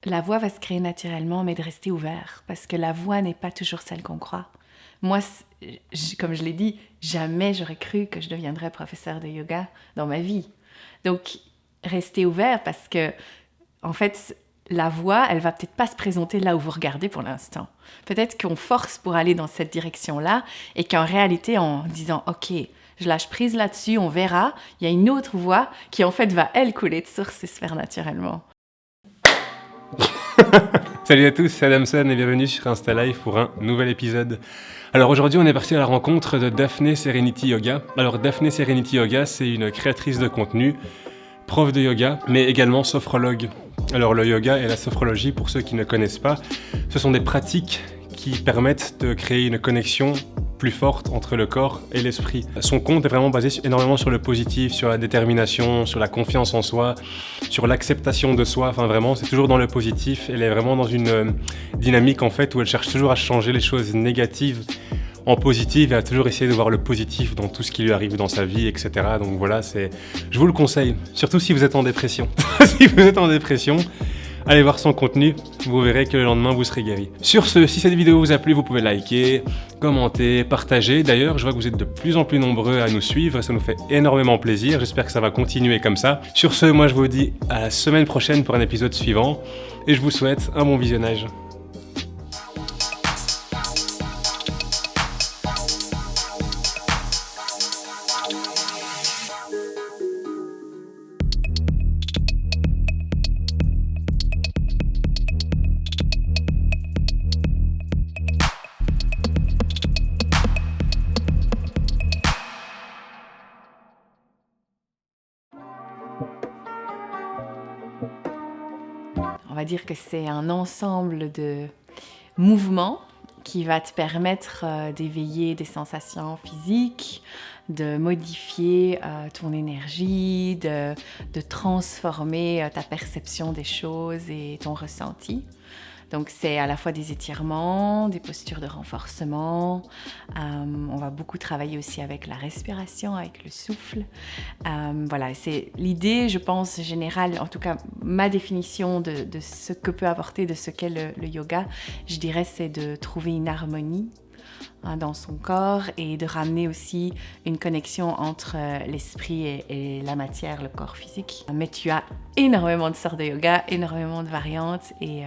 La voie va se créer naturellement, mais de rester ouvert, parce que la voie n'est pas toujours celle qu'on croit. Moi, comme je l'ai dit, jamais j'aurais cru que je deviendrais professeur de yoga dans ma vie. Donc, restez ouvert parce que, en fait, la voie, elle va peut-être pas se présenter là où vous regardez pour l'instant. Peut-être qu'on force pour aller dans cette direction-là et qu'en réalité, en disant « Ok, je lâche prise là-dessus, on verra », il y a une autre voie qui, en fait, va, elle, couler de source et se faire naturellement. Salut à tous, c'est Adamson et bienvenue sur Insta Live pour un nouvel épisode. Alors aujourd'hui on est parti à la rencontre de Daphné Serenity Yoga. Alors Daphné Serenity Yoga, c'est une créatrice de contenu, prof de yoga, mais également sophrologue. Alors le yoga et la sophrologie, pour ceux qui ne connaissent pas, ce sont des pratiques qui permettent de créer une connexion plus forte entre le corps et l'esprit. Son compte est vraiment basé énormément sur le positif, sur la détermination, sur la confiance en soi, sur l'acceptation de soi. Enfin vraiment, c'est toujours dans le positif. Elle est vraiment dans une dynamique en fait où elle cherche toujours à changer les choses négatives en positif et à toujours essayer de voir le positif dans tout ce qui lui arrive dans sa vie, etc. Donc voilà, je vous le conseille, surtout si vous êtes en dépression. Si vous êtes en dépression, allez voir son contenu, vous verrez que le lendemain vous serez guéri. Sur ce, si cette vidéo vous a plu, vous pouvez liker, commenter, partager. D'ailleurs, je vois que vous êtes de plus en plus nombreux à nous suivre, ça nous fait énormément plaisir. J'espère que ça va continuer comme ça. Sur ce, moi je vous dis à la semaine prochaine pour un épisode suivant et je vous souhaite un bon visionnage. On va dire que c'est un ensemble de mouvements qui va te permettre d'éveiller des sensations physiques, de modifier ton énergie, de transformer ta perception des choses et ton ressenti. Donc c'est à la fois des étirements, des postures de renforcement. On va beaucoup travailler aussi avec la respiration, avec le souffle. Voilà, c'est l'idée, je pense, générale, en tout cas ma définition de ce que peut apporter, de ce qu'est le yoga, je dirais, c'est de trouver une harmonie dans son corps et de ramener aussi une connexion entre l'esprit et la matière, le corps physique. Mais tu as énormément de sortes de yoga, énormément de variantes et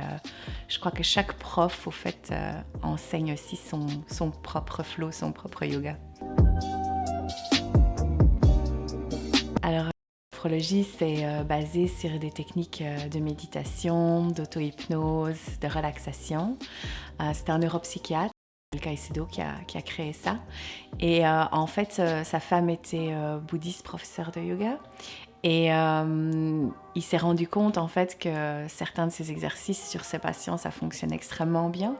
je crois que chaque prof, au fait, enseigne aussi son propre flow, son propre yoga. Alors, la sophrologie, c'est basé sur des techniques de méditation, d'auto-hypnose, de relaxation. C'est un neuropsychiatre, Caicedo, qui a créé ça. Et en fait, sa femme était bouddhiste, professeure de yoga. Et il s'est rendu compte en fait que certains de ses exercices sur ses patients, ça fonctionne extrêmement bien.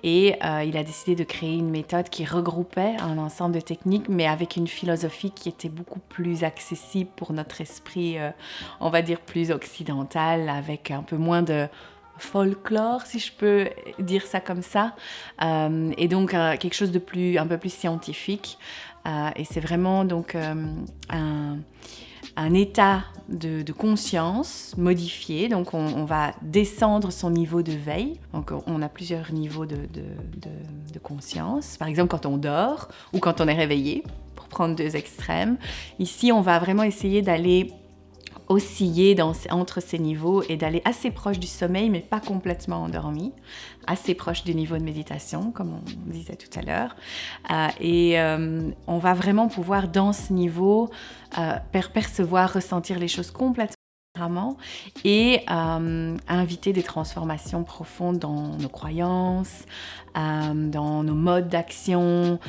Et il a décidé de créer une méthode qui regroupait un ensemble de techniques, mais avec une philosophie qui était beaucoup plus accessible pour notre esprit, on va dire plus occidental, avec un peu moins de folklore, si je peux dire ça comme ça, et donc quelque chose de un peu plus scientifique. Et c'est vraiment donc un état de conscience modifié. Donc on va descendre son niveau de veille. Donc on a plusieurs niveaux de conscience. Par exemple, quand on dort ou quand on est réveillé, pour prendre deux extrêmes. Ici, on va vraiment essayer d'aller osciller entre ces niveaux et d'aller assez proche du sommeil, mais pas complètement endormi, assez proche du niveau de méditation, comme on disait tout à l'heure. On va vraiment pouvoir, dans ce niveau, percevoir, ressentir les choses complètement différemment et inviter des transformations profondes dans nos croyances, dans nos modes d'action,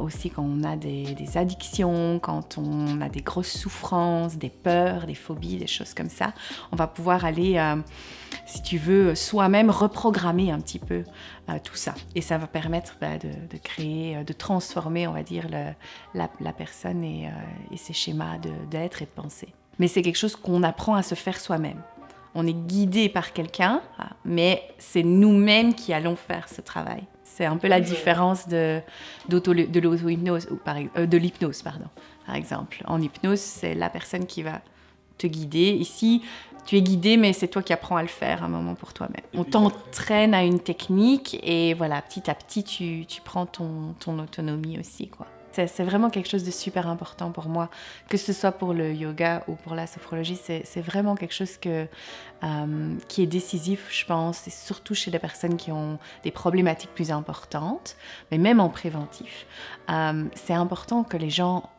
aussi quand on a des addictions, quand on a des grosses souffrances, des peurs, des phobies, des choses comme ça. On va pouvoir aller, si tu veux, soi-même reprogrammer un petit peu tout ça. Et ça va permettre de créer, de transformer, on va dire, la personne et ses schémas d'être et de penser. Mais c'est quelque chose qu'on apprend à se faire soi-même. On est guidé par quelqu'un, mais c'est nous-mêmes qui allons faire ce travail. C'est un peu la différence de l'auto-hypnose, de l'hypnose, par exemple. En hypnose, c'est la personne qui va te guider. Ici, tu es guidé, mais c'est toi qui apprends à le faire un moment pour toi-même. On t'entraîne à une technique et voilà, petit à petit, tu prends ton autonomie aussi, quoi. C'est vraiment quelque chose de super important pour moi, que ce soit pour le yoga ou pour la sophrologie. C'est vraiment quelque chose qui est décisif, je pense, et surtout chez les personnes qui ont des problématiques plus importantes, mais même en préventif. C'est important que les gens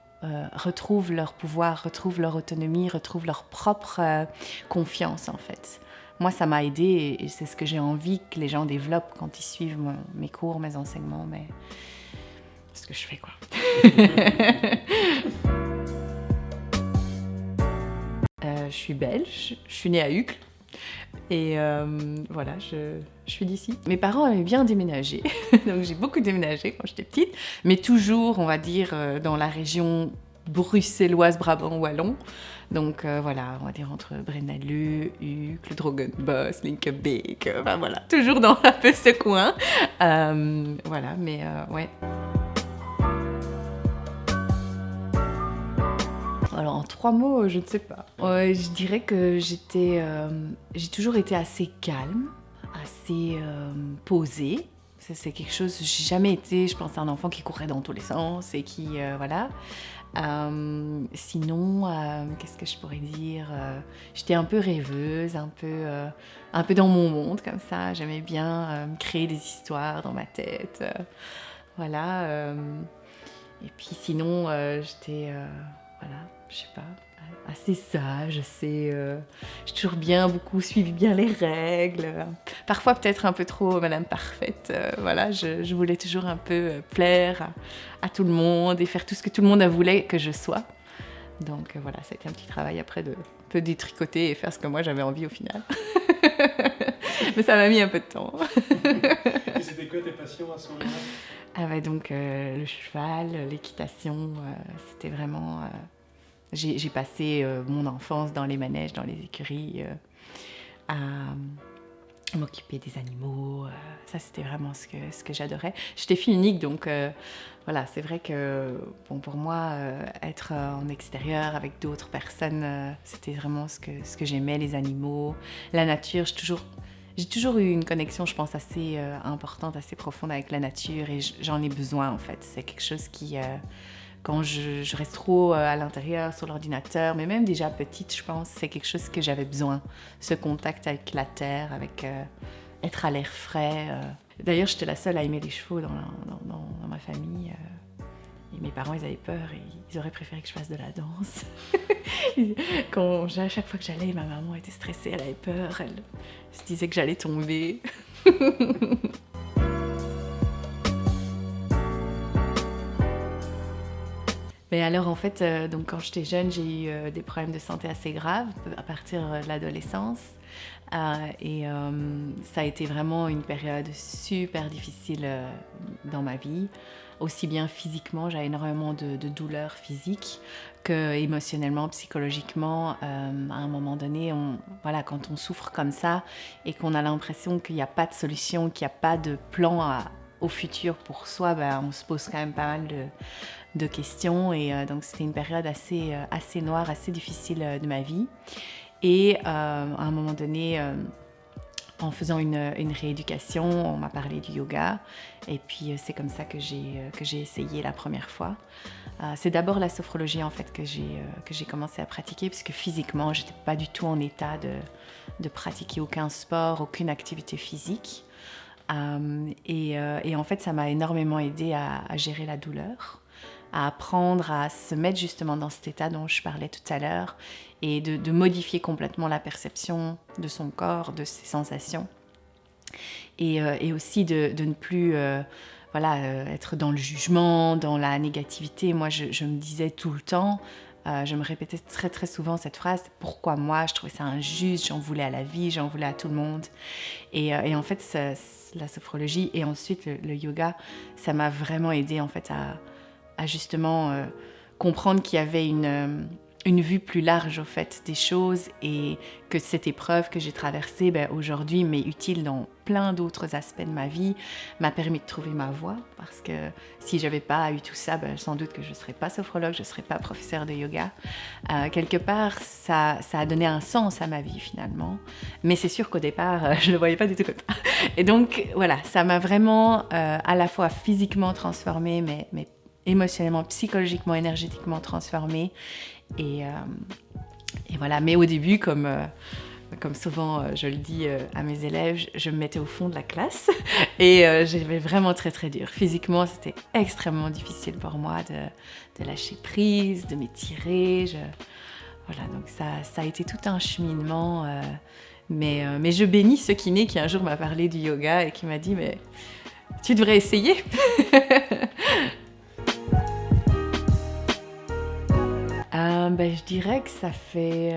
retrouvent leur pouvoir, retrouvent leur autonomie, retrouvent leur propre confiance, en fait. Moi, ça m'a aidée et c'est ce que j'ai envie que les gens développent quand ils suivent mes cours, mes enseignements, mais c'est ce que je fais, quoi. Je suis belge, je suis née à Uccle et voilà, je suis d'ici. Mes parents aimaient bien déménager, donc j'ai beaucoup déménagé quand j'étais petite, mais toujours, on va dire, dans la région bruxelloise, Brabant, Wallon. Donc voilà, on va dire entre Brennaleux, Uccle, Drogenbos, Linkebeek, enfin voilà, toujours dans un peu ce coin. Voilà, mais ouais. Alors en 3 mots, je ne sais pas. Je dirais que j'ai toujours été assez calme, assez posée. C'est quelque chose, j'ai jamais été, je pense, un enfant qui courait dans tous les sens et qui, voilà. Sinon, qu'est-ce que je pourrais dire? J'étais un peu rêveuse, un peu dans mon monde comme ça. J'aimais bien me créer des histoires dans ma tête. Voilà. Et puis sinon, j'étais... voilà, je sais pas, assez sage, j'ai toujours beaucoup suivi bien les règles. Parfois peut-être un peu trop Madame Parfaite. Voilà, je voulais toujours un peu plaire à tout le monde et faire tout ce que tout le monde voulait que je sois. Donc voilà, ça a été un petit travail après de un peu détricoter et faire ce que moi j'avais envie au final. Mais ça m'a mis un peu de temps. Et c'était quoi tes passions à ce moment-là? Ah bah donc le cheval, l'équitation, c'était vraiment... J'ai passé mon enfance dans les manèges, dans les écuries, à m'occuper des animaux. Ça, c'était vraiment ce que j'adorais. J'étais fille unique, donc voilà, c'est vrai que bon, pour moi, être en extérieur avec d'autres personnes, c'était vraiment ce que j'aimais, les animaux, la nature. J'ai toujours eu une connexion, je pense, assez importante, assez profonde avec la nature et j'en ai besoin, en fait. C'est quelque chose qui... quand je reste trop à l'intérieur, sur l'ordinateur, mais même déjà petite, je pense, c'est quelque chose que j'avais besoin. Ce contact avec la terre, avec être à l'air frais. D'ailleurs, j'étais la seule à aimer les chevaux dans ma famille. Et mes parents, ils avaient peur et ils auraient préféré que je fasse de la danse. À chaque fois que j'allais, ma maman était stressée, elle avait peur, elle se disait que j'allais tomber. Mais alors en fait, donc quand j'étais jeune, j'ai eu des problèmes de santé assez graves à partir de l'adolescence. Et ça a été vraiment une période super difficile dans ma vie. Aussi bien physiquement, j'avais énormément de douleurs physiques que émotionnellement, psychologiquement. À un moment donné, voilà, quand on souffre comme ça et qu'on a l'impression qu'il n'y a pas de solution, qu'il n'y a pas de plan au futur pour soi, ben, on se pose quand même pas mal de questions. Et donc c'était une période assez noire, assez difficile de ma vie. Et à un moment donné, en faisant une rééducation, on m'a parlé du yoga. Et puis c'est comme ça que j'ai essayé la première fois. C'est d'abord la sophrologie en fait que j'ai commencé à pratiquer, puisque physiquement, j'étais pas du tout en état de pratiquer aucun sport, aucune activité physique. Et en fait, ça m'a énormément aidée à gérer la douleur, à apprendre à se mettre justement dans cet état dont je parlais tout à l'heure et de modifier complètement la perception de son corps, de ses sensations. Et aussi de ne plus être dans le jugement, dans la négativité. Moi, je me disais tout le temps, je me répétais très très souvent cette phrase, pourquoi moi? Je trouvais ça injuste, j'en voulais à la vie, j'en voulais à tout le monde. Et en fait, la sophrologie et ensuite le yoga, ça m'a vraiment aidée en fait à justement comprendre qu'il y avait une vue plus large au fait des choses et que cette épreuve que j'ai traversée aujourd'hui m'est utile dans plein d'autres aspects de ma vie, m'a permis de trouver ma voie parce que si j'avais pas eu tout ça, sans doute que je serais pas sophrologue, je serais pas professeure de yoga. Quelque part, ça a donné un sens à ma vie finalement, mais c'est sûr qu'au départ, je le voyais pas du tout comme ça. Et donc voilà, ça m'a vraiment à la fois physiquement transformée, mais émotionnellement, psychologiquement, énergétiquement transformée. Et voilà, mais au début, comme souvent je le dis à mes élèves, je me mettais au fond de la classe et j'avais vraiment très très dur. Physiquement, c'était extrêmement difficile pour moi de lâcher prise, de m'étirer. Voilà, donc ça a été tout un cheminement. Mais je bénis ce kiné qui un jour m'a parlé du yoga et qui m'a dit « mais tu devrais essayer !» Je dirais que ça fait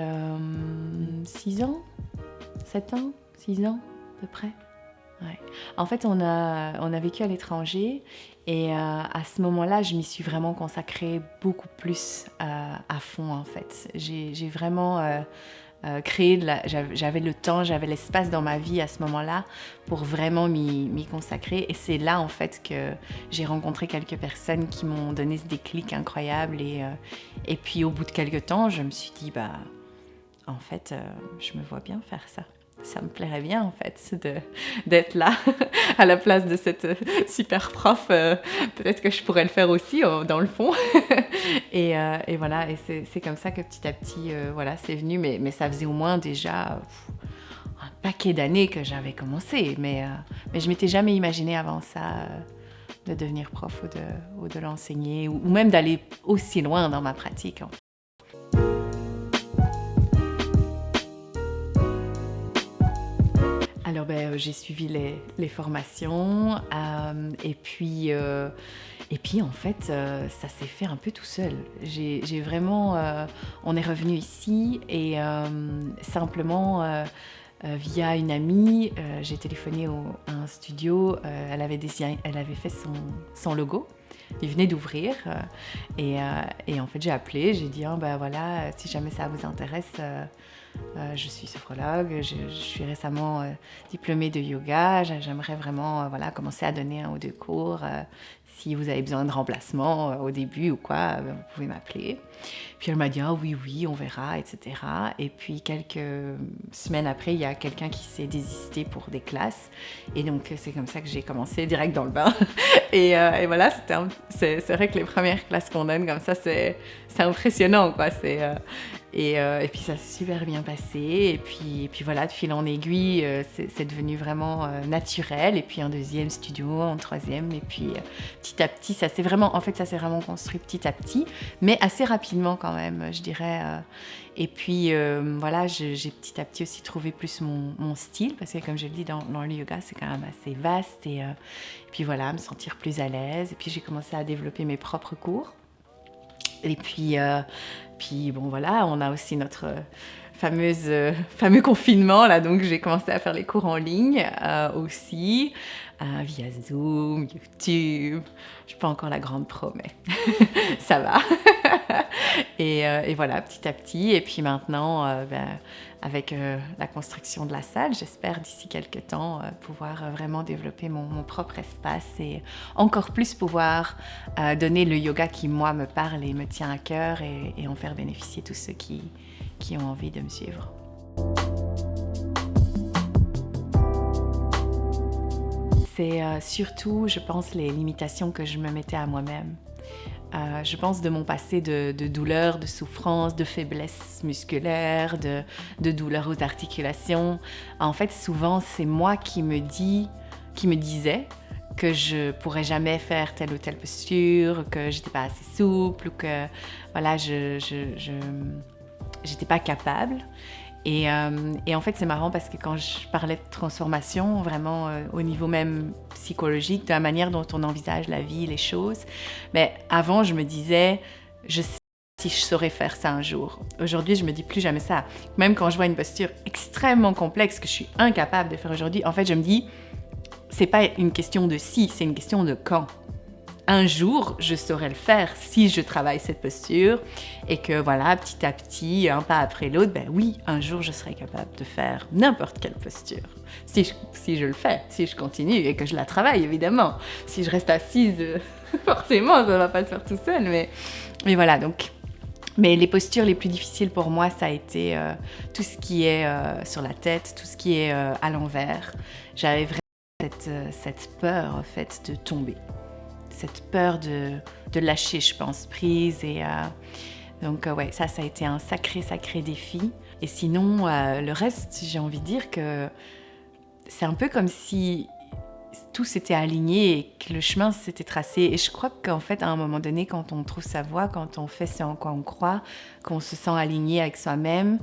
6 ans, 7 ans, 6 ans à peu près. Ouais. En fait, on a vécu à l'étranger et à ce moment-là, je m'y suis vraiment consacrée beaucoup plus à fond en fait. J'ai vraiment créé, j'avais le temps, j'avais l'espace dans ma vie à ce moment-là pour vraiment m'y consacrer. Et c'est là en fait que j'ai rencontré quelques personnes qui m'ont donné ce déclic incroyable. Et puis au bout de quelques temps, je me suis dit, en fait, je me vois bien faire ça. Ça me plairait bien en fait d'être là à la place de cette super prof. Peut-être que je pourrais le faire aussi dans le fond. et voilà, et c'est comme ça que petit à petit, voilà, c'est venu. Mais ça faisait au moins déjà un paquet d'années que j'avais commencé. Mais je m'étais jamais imaginée avant ça de devenir prof ou de l'enseigner ou même d'aller aussi loin dans ma pratique en fait. Alors j'ai suivi les formations et puis en fait ça s'est fait un peu tout seul. J'ai vraiment, on est revenu ici et simplement via une amie, j'ai téléphoné à un studio, elle avait fait son logo. Il venait d'ouvrir et en fait j'ai appelé, j'ai dit voilà, si jamais ça vous intéresse, je suis sophrologue, je suis récemment diplômée de yoga, j'aimerais vraiment commencer à donner 1 ou 2 cours. Si vous avez besoin de remplacement au début ou quoi, vous pouvez m'appeler. Puis elle m'a dit oui, on verra, etc. Et puis quelques semaines après, il y a quelqu'un qui s'est désisté pour des classes. Et donc c'est comme ça que j'ai commencé direct dans le bain. Et voilà, c'est vrai que les premières classes qu'on donne comme ça, c'est impressionnant, quoi. Et puis ça s'est super bien passé. Et puis voilà, de fil en aiguille, c'est devenu vraiment naturel. Et puis un 2e studio, un 3e. Et puis petit à petit, ça s'est vraiment construit petit à petit, mais assez rapidement quand même, je dirais. Et puis voilà, j'ai petit à petit aussi trouvé plus mon style, parce que comme je le dis, dans le yoga, c'est quand même assez vaste. Et puis voilà, me sentir plus à l'aise. Et puis j'ai commencé à développer mes propres cours. Et puis bon voilà, on a aussi notre fameux confinement là, donc j'ai commencé à faire les cours en ligne aussi via Zoom, YouTube. Je suis pas encore la grande pro, mais ça va. et voilà, petit à petit. Et puis maintenant, avec la construction de la salle, j'espère d'ici quelques temps pouvoir vraiment développer mon propre espace et encore plus pouvoir donner le yoga qui, moi, me parle et me tient à cœur et en faire bénéficier tous ceux qui ont envie de me suivre. C'est surtout, je pense, les limitations que je me mettais à moi-même. Je pense de mon passé de douleur, de souffrance, de faiblesse musculaire, de douleur aux articulations. En fait, souvent, c'est moi qui me disais que je pourrais jamais faire telle ou telle posture, que j'étais pas assez souple ou que voilà, j'étais pas capable. Et en fait, c'est marrant parce que quand je parlais de transformation, vraiment au niveau même psychologique, de la manière dont on envisage la vie, les choses, mais avant, je me disais, je sais si je saurais faire ça un jour. Aujourd'hui, je me dis plus jamais ça. Même quand je vois une posture extrêmement complexe que je suis incapable de faire aujourd'hui, en fait, je me dis, c'est pas une question de si, c'est une question de quand. un jour, je saurais le faire si je travaille cette posture et que voilà, petit à petit, un pas après l'autre, ben oui, un jour, je serai capable de faire n'importe quelle posture. Si je le fais, si je continue et que je la travaille, évidemment. Si je reste assise, forcément, ça ne va pas se faire tout seul. Mais voilà, donc... Mais les postures les plus difficiles pour moi, ça a été tout ce qui est sur la tête, tout ce qui est à l'envers. J'avais vraiment cette peur, en fait, de tomber. Cette peur de lâcher, je pense, prise. Et donc, ouais, ça a été un sacré défi. Et sinon, le reste, j'ai envie de dire que c'est un peu comme si tout s'était aligné et que le chemin s'était tracé. Et je crois qu'en fait, à un moment donné, quand on trouve sa voie, quand on fait ce en quoi on croit, qu'on se sent aligné avec soi-même,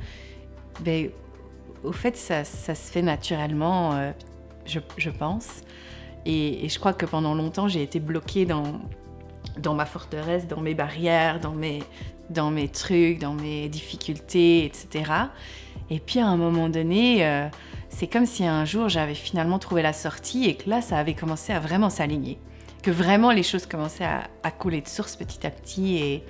ben, au fait, ça se fait naturellement, je pense. Et je crois que pendant longtemps, j'ai été bloquée dans ma forteresse, dans mes barrières, dans mes trucs, dans mes difficultés, etc. Et puis à un moment donné, c'est comme si un jour j'avais finalement trouvé la sortie et que là, ça avait commencé à vraiment s'aligner. Que vraiment les choses commençaient à couler de source petit à petit.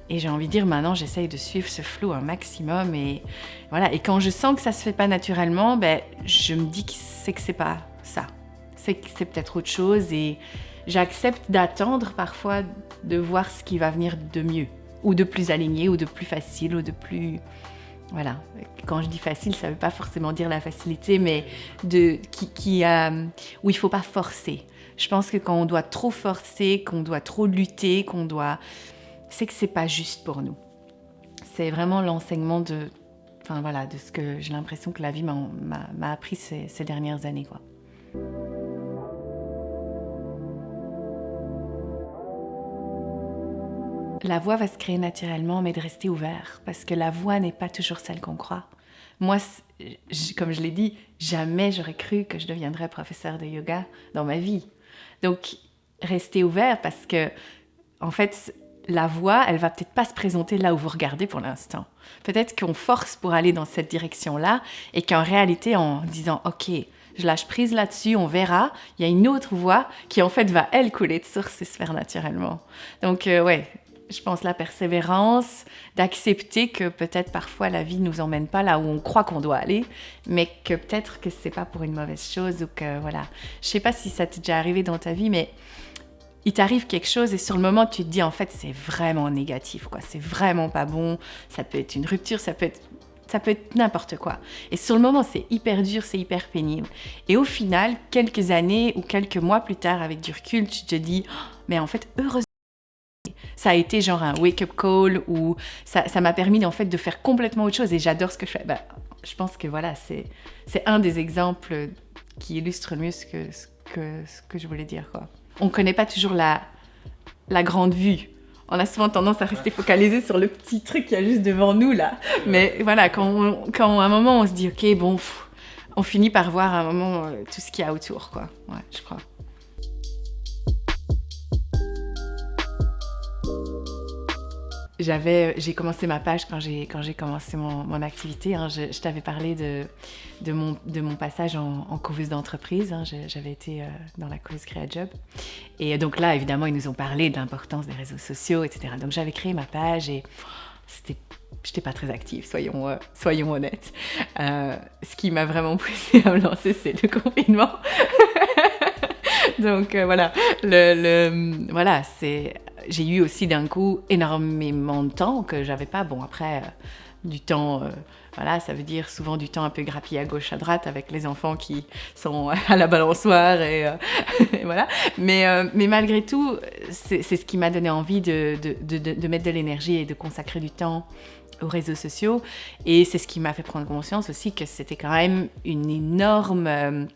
Et j'ai envie de dire, maintenant, j'essaye de suivre ce flow un maximum. Et voilà. Et quand je sens que ça se fait pas naturellement, ben, je me dis que c'est pas ça. C'est que c'est peut-être autre chose. Et j'accepte d'attendre parfois de voir ce qui va venir de mieux. Ou de plus aligné, ou de plus facile, ou de plus... Voilà. Quand je dis facile, ça ne veut pas forcément dire la facilité, mais où il ne faut pas forcer. Je pense que quand on doit trop forcer, qu'on doit trop lutter, c'est que ce n'est pas juste pour nous. C'est vraiment l'enseignement de ce que j'ai l'impression que la vie m'a appris ces dernières années, quoi. La voie va se créer naturellement, mais de rester ouvert, parce que la voie n'est pas toujours celle qu'on croit. Moi, comme je l'ai dit, jamais j'aurais cru que je deviendrais professeure de yoga dans ma vie. Donc, rester ouvert, parce que, en fait, la voie, elle va peut-être pas se présenter là où vous regardez pour l'instant. Peut-être qu'on force pour aller dans cette direction-là, et qu'en réalité, en disant « Ok, je lâche prise là-dessus, on verra », il y a une autre voie qui, en fait, va, elle, couler de source et se faire naturellement. Donc, ouais... Je pense la persévérance, d'accepter que peut-être parfois la vie ne nous emmène pas là où on croit qu'on doit aller, mais que peut-être que c'est pas pour une mauvaise chose ou que voilà. Je sais pas si ça t'est déjà arrivé dans ta vie, mais il t'arrive quelque chose et sur le moment tu te dis en fait c'est vraiment négatif, quoi. C'est vraiment pas bon. Ça peut être une rupture, ça peut être n'importe quoi. Et sur le moment c'est hyper dur, c'est hyper pénible. Et au final, quelques années ou quelques mois plus tard, avec du recul, tu te dis oh, mais en fait heureusement. Ça a été genre un wake-up call où ça m'a permis en fait de faire complètement autre chose et j'adore ce que je fais. Je pense que voilà, c'est un des exemples qui illustre le mieux ce que je voulais dire, quoi. On ne connaît pas toujours la grande vue. On a souvent tendance à rester focalisé sur le petit truc qu'il y a juste devant nous là. Mais voilà, quand à un moment on se dit ok, bon, on finit par voir à un moment tout ce qu'il y a autour, quoi. Ouais, je crois. J'ai commencé ma page quand j'ai commencé mon activité. Hein. Je t'avais parlé de mon passage en couveuse d'entreprise. Hein. J'avais été dans la couveuse Créajob. Et donc là, évidemment, ils nous ont parlé de l'importance des réseaux sociaux, etc. Donc j'avais créé ma page et j'étais pas très active, soyons honnêtes. Ce qui m'a vraiment poussée à me lancer, c'est le confinement. Donc voilà, voilà, j'ai eu aussi d'un coup énormément de temps que j'avais pas. Bon, après, du temps, voilà, ça veut dire souvent du temps un peu grappillé à gauche, à droite avec les enfants qui sont à la balançoire et voilà. Mais malgré tout, c'est ce qui m'a donné envie de mettre de l'énergie et de consacrer du temps aux réseaux sociaux. Et c'est ce qui m'a fait prendre conscience aussi que c'était quand même une énorme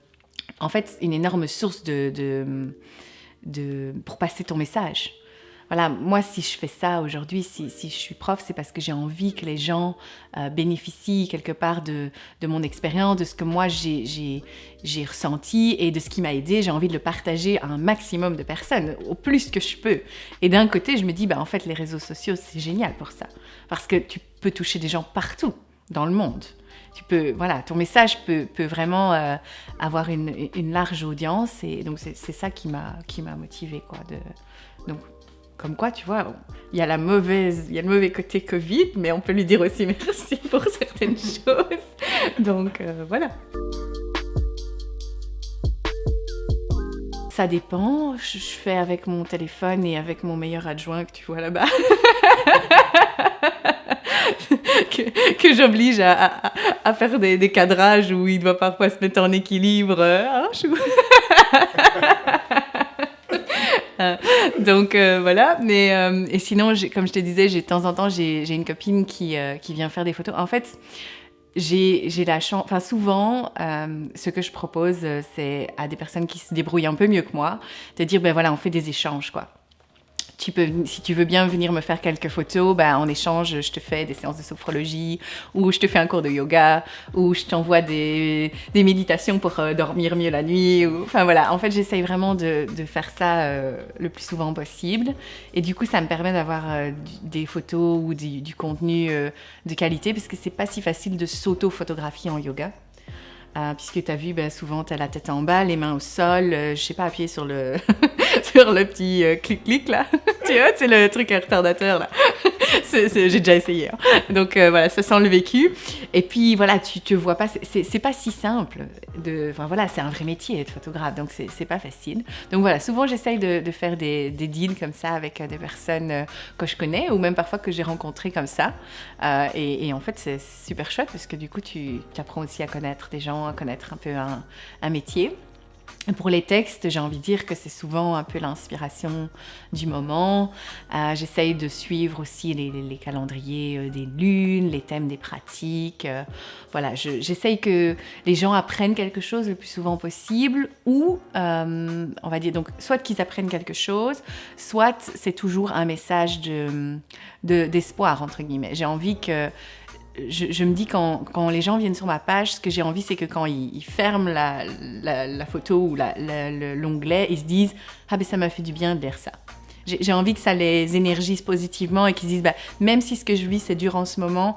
source pour passer ton message. Voilà, moi, si je fais ça aujourd'hui, si je suis prof, c'est parce que j'ai envie que les gens bénéficient quelque part de mon expérience, de ce que moi j'ai ressenti et de ce qui m'a aidé. J'ai envie de le partager à un maximum de personnes, au plus que je peux. Et d'un côté, je me dis, en fait, les réseaux sociaux, c'est génial pour ça. Parce que tu peux toucher des gens partout dans le monde. voilà, ton message peut vraiment avoir une large audience. Et donc, c'est ça qui m'a motivée, quoi. Donc, comme quoi, tu vois, il y a le mauvais côté Covid, mais on peut lui dire aussi merci pour certaines choses. Donc, voilà. Ça dépend. Je fais avec mon téléphone et avec mon meilleur adjoint que tu vois là-bas. que j'oblige à faire des cadrages où il doit parfois se mettre en équilibre. Donc voilà, mais et sinon, comme je te disais, de temps en temps, j'ai une copine qui vient faire des photos. En fait, j'ai la chance, enfin souvent, ce que je propose, c'est à des personnes qui se débrouillent un peu mieux que moi, de dire, ben voilà, on fait des échanges, quoi. Si tu veux bien venir me faire quelques photos, en échange, je te fais des séances de sophrologie, ou je te fais un cours de yoga, ou je t'envoie des méditations pour dormir mieux la nuit. Enfin voilà, en fait, j'essaye vraiment de faire ça le plus souvent possible. Et du coup, ça me permet d'avoir des photos ou du contenu de qualité, parce que c'est pas si facile de s'auto-photographier en yoga. Puisque tu as vu, souvent tu as la tête en bas, les mains au sol, je sais pas, appuyer sur le, sur le petit clic-clic là. Tu vois, c'est le truc retardateur là. J'ai déjà essayé. Hein. Donc voilà, ça sent le vécu. Et puis voilà, tu te vois pas, c'est pas si simple. Enfin voilà, c'est un vrai métier être photographe, donc c'est pas facile. Donc voilà, souvent j'essaye de faire des deals comme ça avec des personnes que je connais ou même parfois que j'ai rencontrées comme ça. Et en fait, c'est super chouette parce que du coup, tu apprends aussi à connaître des gens, à connaître un peu un métier. Et pour les textes, j'ai envie de dire que c'est souvent un peu l'inspiration du moment. J'essaye de suivre aussi les calendriers des lunes, les thèmes des pratiques. Voilà, j'essaye que les gens apprennent quelque chose le plus souvent possible ou, on va dire, donc, soit qu'ils apprennent quelque chose, soit c'est toujours un message d'espoir, entre guillemets. J'ai envie que... Je me dis quand les gens viennent sur ma page, ce que j'ai envie, c'est que quand ils ferment la photo ou l'onglet, ils se disent « Ah ben ça m'a fait du bien de lire ça ». J'ai envie que ça les énergise positivement et qu'ils se disent même si ce que je vis c'est dur en ce moment,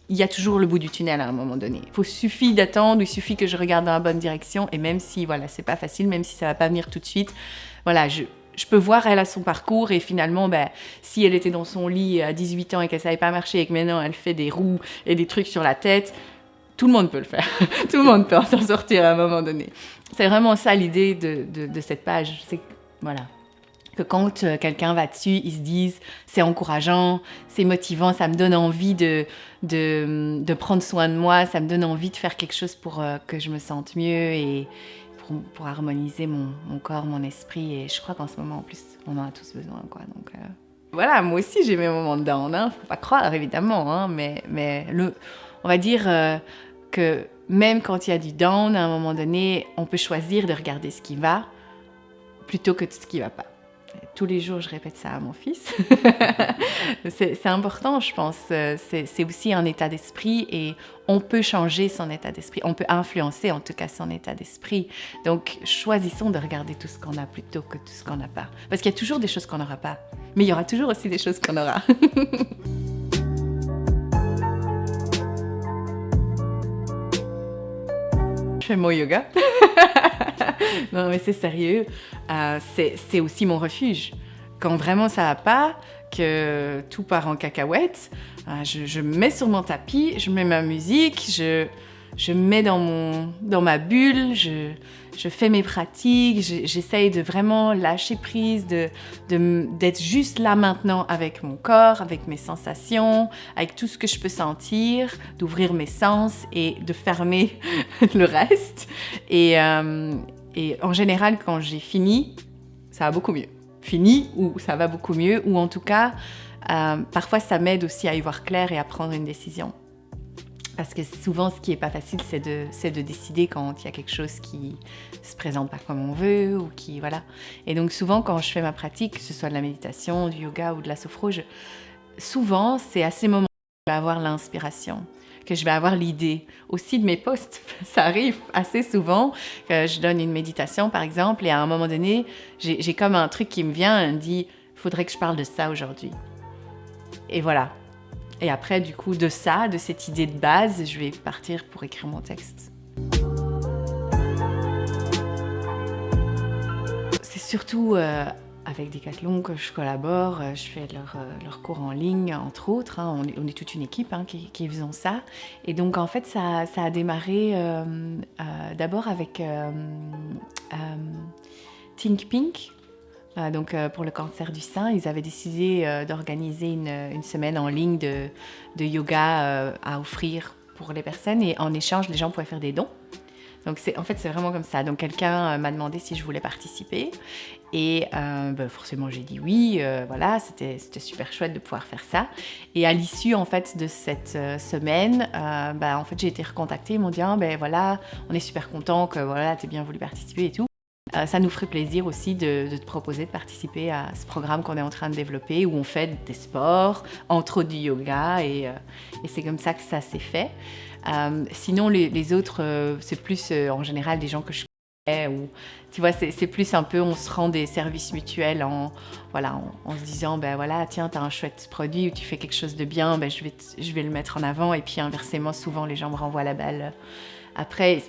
il y a toujours le bout du tunnel à un moment donné. Il suffit d'attendre, il suffit que je regarde dans la bonne direction et même si voilà, c'est pas facile, même si ça va pas venir tout de suite, voilà, je peux voir elle a son parcours et finalement, si elle était dans son lit à 18 ans et qu'elle savait pas marcher et que maintenant elle fait des roues et des trucs sur la tête, tout le monde peut le faire. Tout le monde peut s'en sortir à un moment donné. C'est vraiment ça l'idée de cette page. C'est voilà, que quand quelqu'un va dessus, ils se disent c'est encourageant, c'est motivant, ça me donne envie de prendre soin de moi, ça me donne envie de faire quelque chose pour que je me sente mieux et pour harmoniser mon corps, mon esprit. Et je crois qu'en ce moment, en plus, on en a tous besoin, quoi. Donc, voilà, moi aussi, j'ai mes moments de down. Hein. Faut pas croire, évidemment. Hein, mais on va dire que même quand il y a du down, à un moment donné, on peut choisir de regarder ce qui va plutôt que ce qui va pas. Tous les jours, je répète ça à mon fils. C'est important, je pense. C'est aussi un état d'esprit et on peut changer son état d'esprit. On peut influencer, en tout cas, son état d'esprit. Donc, choisissons de regarder tout ce qu'on a plutôt que tout ce qu'on n'a pas. Parce qu'il y a toujours des choses qu'on n'aura pas. Mais il y aura toujours aussi des choses qu'on aura. Je fais mon yoga. Non, mais c'est sérieux. C'est aussi mon refuge. Quand vraiment ça va pas, que tout part en cacahuète, je me mets sur mon tapis, je mets ma musique, je me mets dans ma bulle, je fais mes pratiques, j'essaye de vraiment lâcher prise, d'être juste là maintenant avec mon corps, avec mes sensations, avec tout ce que je peux sentir, d'ouvrir mes sens et de fermer le reste. Et en général, quand j'ai fini, ça va beaucoup mieux. Fini ou ça va beaucoup mieux, ou en tout cas, parfois ça m'aide aussi à y voir clair et à prendre une décision. Parce que souvent, ce qui n'est pas facile, c'est de décider quand il y a quelque chose qui se présente pas comme on veut, ou qui, voilà. Et donc souvent, quand je fais ma pratique, que ce soit de la méditation, du yoga ou de la sophro, souvent, c'est à ces moments que je vais avoir l'inspiration, que je vais avoir l'idée. Aussi de mes posts, ça arrive assez souvent que je donne une méditation, par exemple, et à un moment donné, j'ai comme un truc qui me vient, et me dit « faudrait que je parle de ça aujourd'hui ». Et voilà. Et après, du coup, de cette idée de base, je vais partir pour écrire mon texte. C'est surtout avec Decathlon que je collabore. Je fais leurs cours en ligne, entre autres. On est toute une équipe qui faisons ça. Et donc, en fait, ça a démarré d'abord avec Think Pink. Donc, pour le cancer du sein, ils avaient décidé d'organiser une semaine en ligne de yoga à offrir pour les personnes. Et en échange, les gens pouvaient faire des dons. Donc, c'est vraiment comme ça. Donc, quelqu'un m'a demandé si je voulais participer. Et forcément, j'ai dit oui. Voilà, c'était super chouette de pouvoir faire ça. Et à l'issue, en fait, de cette semaine, en fait, j'ai été recontactée. Ils m'ont dit, voilà, on est super contents que voilà, tu aies bien voulu participer et tout. Ça nous ferait plaisir aussi de te proposer de participer à ce programme qu'on est en train de développer où on fait des sports, entre autres du yoga et c'est comme ça que ça s'est fait. Sinon, les autres, c'est plus en général des gens que je connais ou tu vois, c'est plus un peu on se rend des services mutuels en se disant voilà, tiens, tu as un chouette produit ou tu fais quelque chose de bien, je vais le mettre en avant et puis inversement, souvent les gens me renvoient la balle. Après,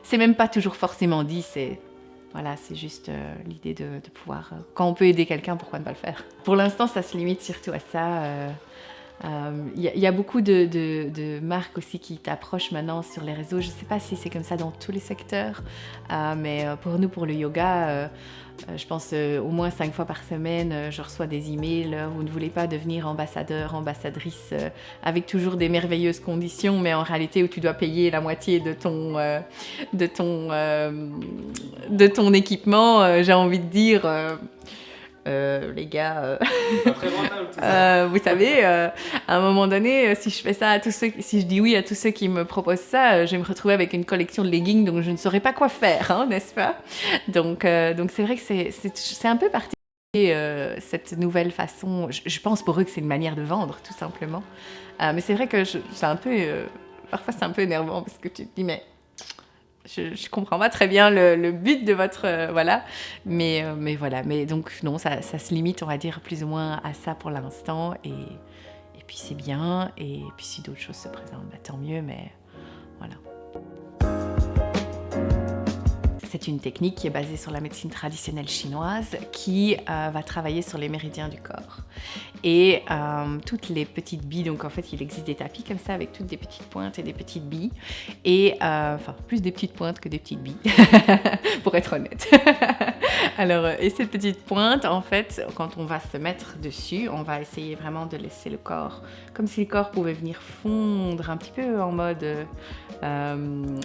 c'est même pas toujours forcément dit, c'est juste l'idée de pouvoir... quand on peut aider quelqu'un, pourquoi ne pas le faire? Pour l'instant, ça se limite surtout à ça. Y a beaucoup de marques aussi qui t'approchent maintenant sur les réseaux. Je ne sais pas si c'est comme ça dans tous les secteurs, mais pour nous, pour le yoga, je pense au moins 5 fois par semaine, je reçois des emails. Vous ne voulez pas devenir ambassadeur, ambassadrice, avec toujours des merveilleuses conditions, mais en réalité où tu dois payer la moitié de ton équipement. J'ai envie de dire... les gars, Très rentable, tout ça. vous savez, à un moment donné, si je fais ça si je dis oui à tous ceux qui me proposent ça, je vais me retrouver avec une collection de leggings, donc je ne saurais pas quoi faire, n'est-ce pas? Donc c'est vrai que c'est un peu particulier cette nouvelle façon. Je pense pour eux que c'est une manière de vendre, tout simplement. Mais c'est vrai que c'est un peu, parfois c'est un peu énervant parce que tu te dis mais je comprends pas très bien le but de votre... voilà. Mais voilà. Mais donc, non, ça se limite, on va dire, plus ou moins à ça pour l'instant. Et puis, c'est bien. Et puis, si d'autres choses se présentent, tant mieux. Mais voilà. C'est une technique qui est basée sur la médecine traditionnelle chinoise qui va travailler sur les méridiens du corps. Et toutes les petites billes, donc en fait il existe des tapis comme ça avec toutes des petites pointes et des petites billes. Et plus des petites pointes que des petites billes, pour être honnête. Alors, et ces petites pointes, en fait, quand on va se mettre dessus, on va essayer vraiment de laisser le corps, comme si le corps pouvait venir fondre un petit peu en mode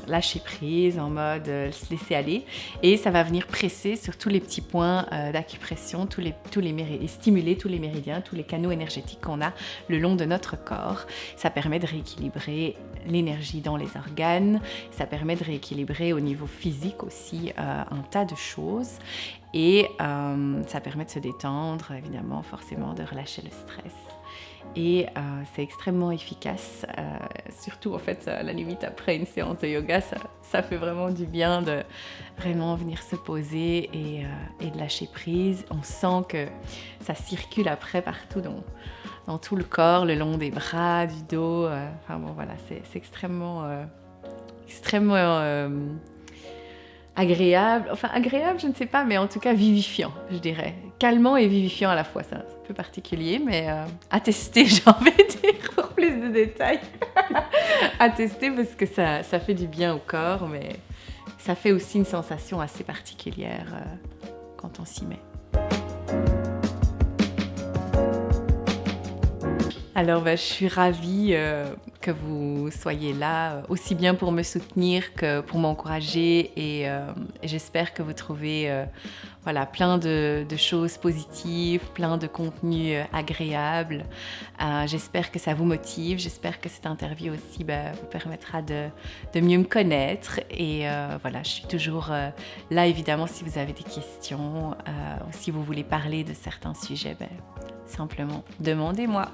lâcher prise, en mode se laisser aller. Et ça va venir presser sur tous les petits points d'acupression, et stimuler tous les méridiens, tous les canaux énergétiques qu'on a le long de notre corps. Ça permet de rééquilibrer l'énergie dans les organes, ça permet de rééquilibrer au niveau physique aussi un tas de choses. Et ça permet de se détendre, évidemment, forcément, de relâcher le stress. Et c'est extrêmement efficace, surtout en fait à la limite après une séance de yoga, ça fait vraiment du bien de vraiment venir se poser et de lâcher prise. On sent que ça circule après partout dans tout le corps, le long des bras, du dos. C'est extrêmement agréable, agréable, je ne sais pas, mais en tout cas vivifiant, je dirais. Calmant et vivifiant à la fois, c'est un peu particulier, mais à tester, j'ai envie de dire, pour plus de détails. À tester parce que ça fait du bien au corps, mais ça fait aussi une sensation assez particulière quand on s'y met. Alors, je suis ravie que vous soyez là, aussi bien pour me soutenir que pour m'encourager. Et j'espère que vous trouvez plein de choses positives, plein de contenus agréables. J'espère que ça vous motive. J'espère que cette interview aussi vous permettra de mieux me connaître. Et je suis toujours là, évidemment, si vous avez des questions ou si vous voulez parler de certains sujets, simplement demandez-moi.